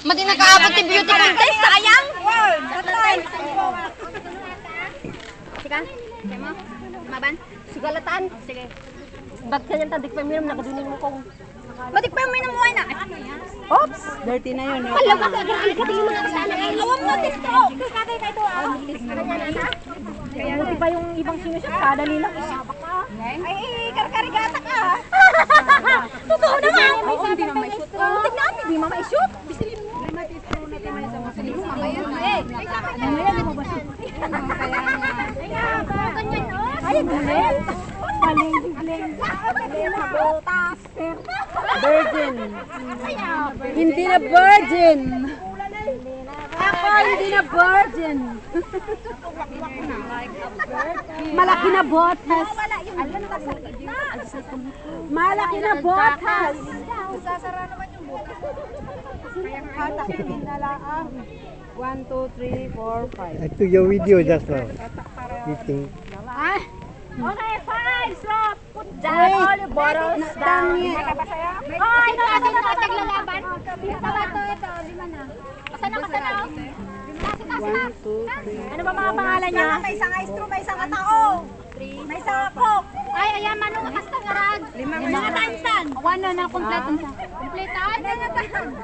Mati nakaabot ti beauty contest, sayang. Sige, kemo. Maban. Sigalatan. Sige. Bagsan yan tadik pa minum nakadunin mo kong. Batik pa minum mo na. Oops, dirty na yun. Hala ka kagali ka tingin mo na sana. Awam mo dito. Kakay kay to ah. Buti pa yung ibang sinusot kada nila isaba ka. Ay, karkarigata ka. Totoo naman. Oo, hindi na may shoot. Tignan, hindi mo may shoot. Bisilin mo. May matitro na tayo sa masilin mo. Mamaya na. Eh, mamaya na mo ba shoot? Ay, galing. Galing. Virgin. Hindi na virgin. Ako hindi na virgin. Malaki na botas. Malaki na botas. Sasara naman yung botas. Hatakin na lang. 1, 2, 3, 4, 5. I took your video just now. Eating. Okay, fine. So, put down all your bottles down. Oh, ito na taglalaban. Ito, 5 na. Kasana. 1, 2, 3. Ano ba mga pangalan niya? May isang istro, may isang katao. May isang coke. Ay, ayan, manong kastangarag. 5 mga tansan. 1 na kompleto siya. Kompleto? Ay, na tansan.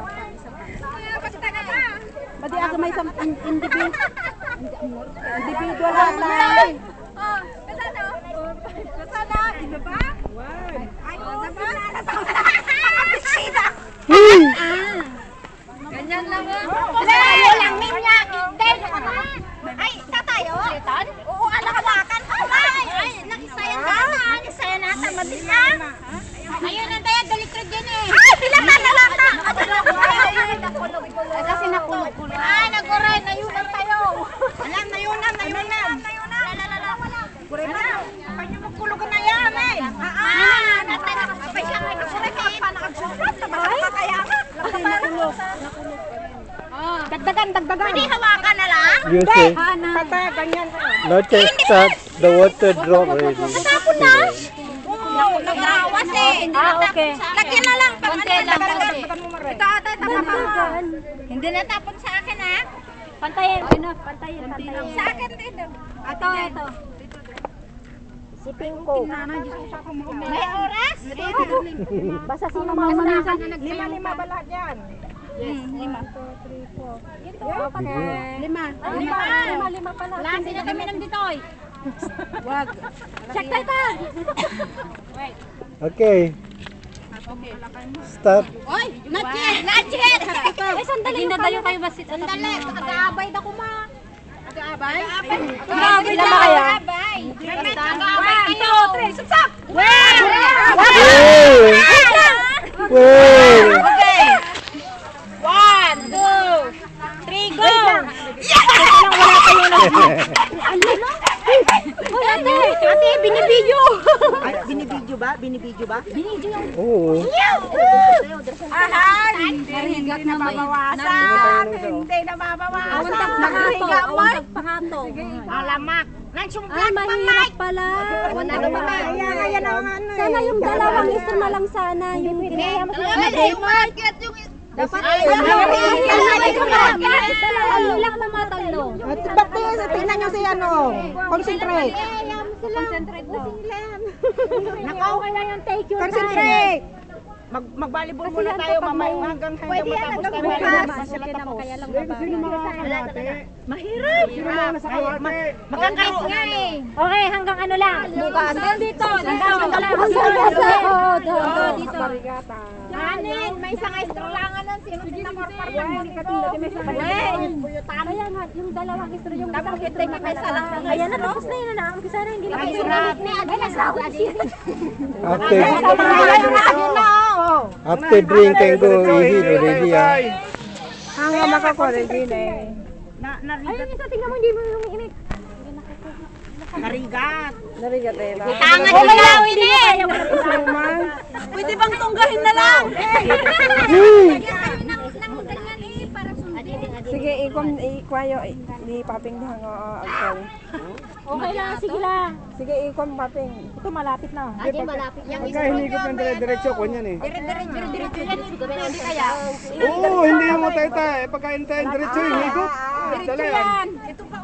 Kasi taga ka. Pati ako may isang individual hotline. Oh, kasana? Iba ba? Ay, ganyan lang ah. Tayo lang, Minya. Hindi. Ay, isa tayo? Oo, alakabakan. Ay, nakisayan nata. Nakisayan nata. Mabis na. Ayun na tayo, dalitrod yan eh. Ay, sila ka. Kasi nakulog. Ay, naguray. Nayunan tayo. Alam, nayunan. Kuray na. Panyo magkulugan na yan eh. Natay nakasapay siya ngayon. Ay, nakagsulat. Kaya ka. Dagdagan. Pwede hawakan na lang. You say, Patay, ganyan. now just start the water drop already. Natapon na. Nag-awas eh. Okay. Lagyan na lang. Konti lang, konti. Ito, tapon. Hindi natapon sa akin ha. Pantayin. Pantayin. Sa akin din. Ito. Siping ko. May oras? Basta sino mamaminsan. 5 ba lahat yan? Yes, 5. 5 pala. Wala, sino kami nang ditoy? Wag. Check tayo. Okay. Start. Oy, not yet. Ay, sandali. Hindi na tayo kayo basit. Sandali, nag-aabay na kuma. Nag-aabay? Nag-aabay na ba kayo? Nag-aabay. Nag-aabay kayo. 2, 3, subsak! Wait. Okay. 1, 2, 3, go! Ate, binibidyo. Ay, binibidyo ba? Oh. Ahan! Hindi nababawasan. Hindi nababawasan. Nakahiga mo. Alamak. Nagsumplak Ay, pa, mahirap Mike. pala. Ayan ang ano. Sana yung dalawang istro na lang sana. Yung kinaya mo Ay, market yung... Dapat Ano lang mamatalo. ba't tingnan nyo si ano? Concentrate. Concentrate mo. Nakaw. Take your time. Concentrate. Mag-volleyball muna tayo mamaya hanggang matapos tayo volleyball. Sila tapos. Kaya lang baba. Mahirap. Magkakait nga eh. Okay, hanggang ano lang. Bukas. Dito. Hanggang dito. Anin, may isang estro langan ng sino pinamorpar pa mo nito. Kaya nga, yung dalawang istro, yung isang istro na kaya lang. Ayan na, tapos na yun na. Sana hindi na kayo sulit na. After drink can go easy already. Hanggang makakorigin eh. Ayun, isa, tingnan mo, hindi mo yung init. Narigat. Tangan yung lawin eh. Pwede bang tunggahin na lang? Sige, ikwayo, di paping hango. Okay lang, sige lang. Sige, ikon paping. Ito malapit na. malapit yan. Pagka hinigop ng dire-diretso, kunyan eh. Diretso yan. Hindi kaya. Oo, hindi yung matay-tay. Pagka hintayin diretso yung higop. Diretso yan. Ito pa,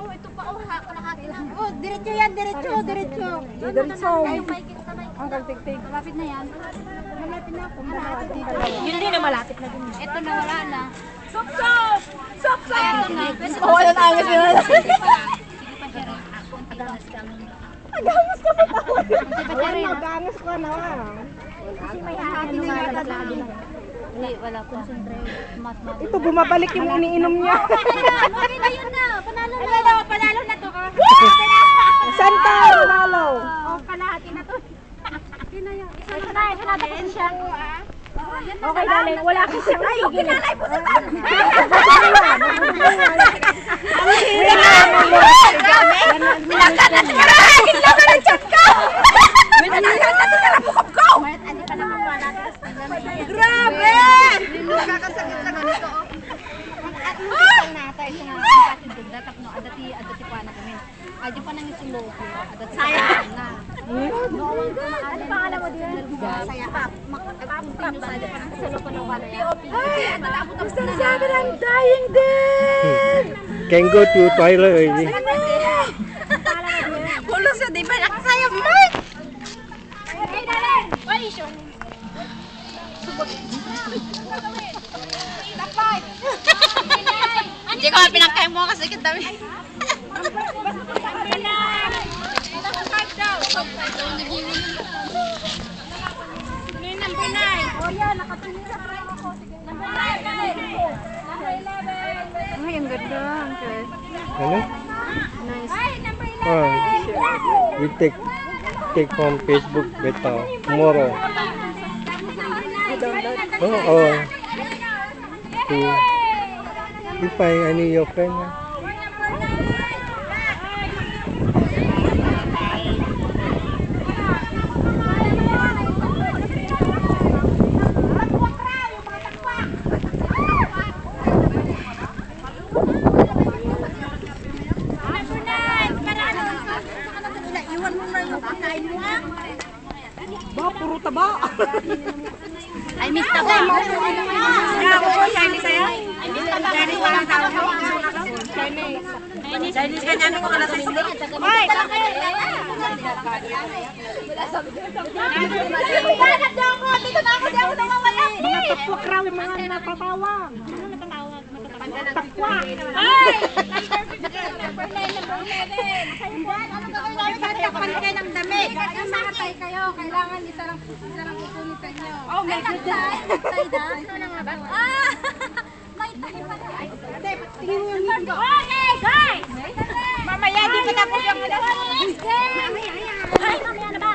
kalahati lang. Oh, diretso yan, diretso. Diretso. Hanggang tig-tig. Malapit na yan. Malapit na ako. Yun din na malapit na din. Ito na wala na. Sop-sop! Sop-sop! Ito na. Wala na agad yun. Agamos ka pa tao. Wala, magangos ko na. Kasi may hahati na yata na. Hindi, wala. Concentrate. Ito, bumabalik yung iniinom niya. Okay na yun na. Panalo na. Panalo na to. Santa, Ronalo. Oh, kalahati na to. Isa na tapos siya. Okay, darling. Wala ka siyang tigil. Pinalay mo sa tan! Nilakan na siya! Nilakan na chat ko! Nilakan na siya! Bukop ko! Grabe! Nakakasakit sa ganito. Aja pa nang isulo ko. Sayang na. Ano pangalan mo din? Saya up. Continue sa pa nang isulo ko ng wala. Mr. Saber, I'm dying din! Can go to toilet already. Pulo sa di ba nakasayang Mark? Hey, dali! Wali siya. Tapay! Hindi ko pinakain mo kasi kitami. Number 9. Oh yeah, nakatingin sa frame ako. Sige. Number 9. Number 11. Ay, ang ganda. Ano? Ay, number 11. Oh, we take from Facebook better tomorrow. Oh. You find any your friend? Ba, puro taba. I miss taba. Ako po, Chinese sa'yo? Chinese walang tao ko? Chinese kanya ano ko ka nasa isli? Hoy! Banat daw ako! Dito na ako! Di ako nawawala! Mga tapwak raw yung mga natatawa. Tapwak! Ay! Number 9, number 11. Ano gagawin namin? Tatakpan kayo ng damit. Nakatay kayo. Kailangan isa lang pupunitan nyo. Oh, may taktay. Taktay na. Ito na nga ba? Ah! May taktay pala. Tingin mo yung ngipin ko. Okay, guys! Mamaya, di ko na po yung Ay, mamaya na ba?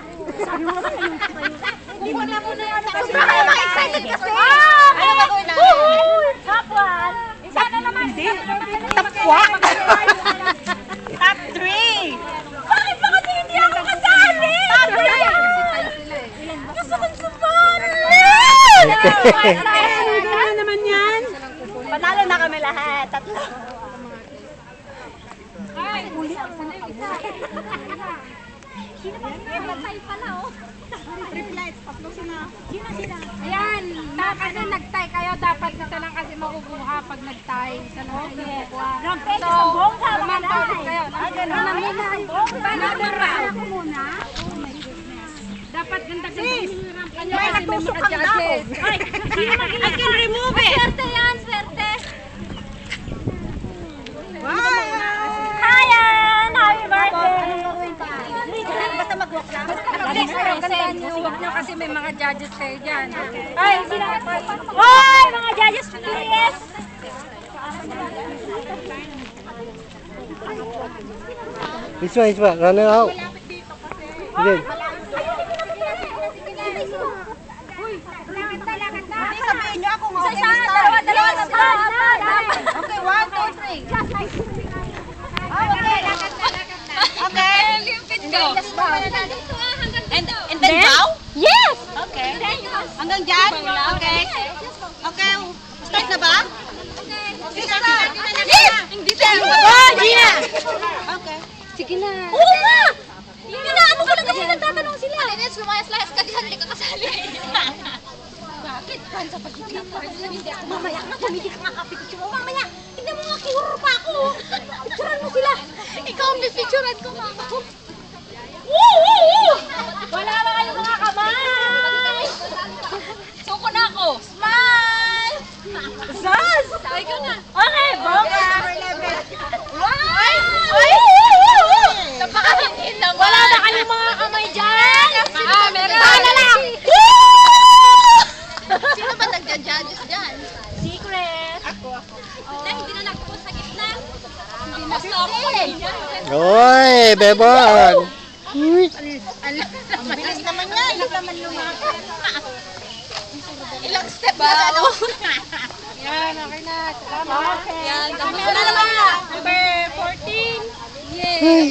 Hindi mo na muna yung kasi. Sobra kayo excited kasi! Ano gagawin namin? Top 1. Isa na naman. Tapwak! Top 3! Bakit ba kasi hindi ako kasali? Top 3! Gusto kong sumali! Ano naman yan? Panalo na kami lahat. Tatlo. Sino ba nagtay pala, oh? Triplets, tatlo sila. Ayan, kasi nagtay kayo, dapat isa lang kasi makukuha pag nagtay. Isa lang kasi makukuha. So, lumampa ulit kayo. Paano ba? Dapat ganda May natusok ang dako. I can remove it. Swerte yan, swerte. Ayan, happy birthday. Basta mag-walk lang. Huwag nyo kasi may mga judges kayo dyan. Ay, sila. Hoy, mga judges, please. This one, running out. Again. Sabihin niyo ako Isa, dalawa, Okay, 1, 2, 3. Okay. And then bow? Yes! Okay. Hanggang dyan? Okay. Okay. Start na ba? Yes! Start na. Oh, Gina! Okay. Sige na. Oo nga! Inaano ko lang kasi nagtatanong sila. Ines, lumayas-layas ka diyan, hindi ka kasali. Bakit? Pan sa pagkikita pa rin hindi ako. Mamaya nga, tumigil ka nga kapipicture mo. Mamaya, tignan mo nga, kiwaro pa ako. Picturean mo sila. Ikaw ang pipicturean ko, mama. Woo! Wala na kayong mga kamay! Suko na ako. Smile! Zaz! Ikaw na. Okay, bongga! Wow! Napakahitin naman. Wala na kayong mga kamay dyan? Meron. Wala lang! Sino ba nagja-judges dyan? Secret. Ako. Hindi na nagpo sa gitna. Hindi na Hoy, Bebon! Ang bilis naman niya. Ilang naman lumakad. Ilang step ba? Yan, okay na. Salamat. Yan. Tapos na naman. Number 14. Yay.